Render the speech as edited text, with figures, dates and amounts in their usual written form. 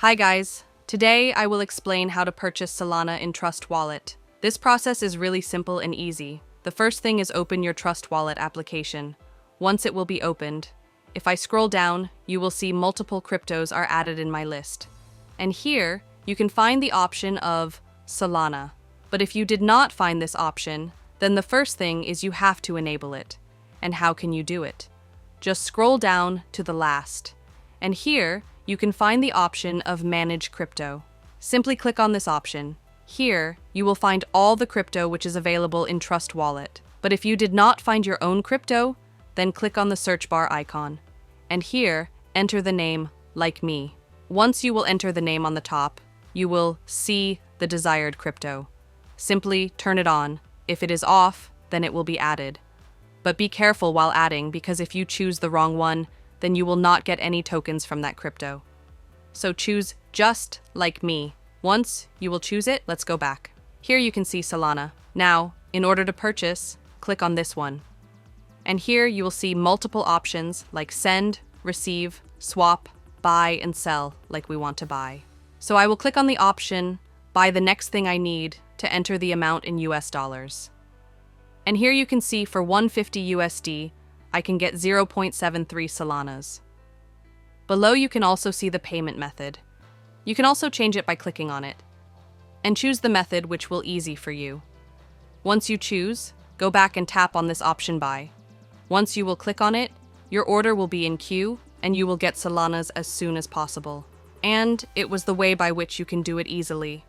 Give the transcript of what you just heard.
Hi guys, today I will explain how to purchase Solana in Trust Wallet. This process is really simple and easy. The first thing is open your Trust Wallet application. Once it will be opened, if I scroll down, you will see multiple cryptos are added in my list. And here, you can find the option of Solana. But if you did not find this option, then the first thing is you have to enable it. And how can you do it? Just scroll down to the last. And here, you can find the option of Manage Crypto. Simply click on this option. Here, you will find all the crypto which is available in Trust Wallet. But if you did not find your own crypto, then click on the search bar icon. And here, enter the name, like me. Once you will enter the name on the top, you will see the desired crypto. Simply turn it on. If it is off, then it will be added. But be careful while adding, because if you choose the wrong one, then you will not get any tokens from that crypto. So choose just like me. Once you will choose it, let's go back. Here you can see Solana. Now, in order to purchase, click on this one. And here you will see multiple options like send, receive, swap, buy, and sell like we want to buy. So I will click on the option, buy the next thing I need to enter the amount in US dollars. And here you can see for 150 USD, I can get 0.73 Solanas. Below you can also see the payment method. You can also change it by clicking on it. And choose the method which will easy for you. Once you choose, go back and tap on this option buy. Once you will click on it, your order will be in queue and you will get Solanas as soon as possible. And it was the way by which you can do it easily.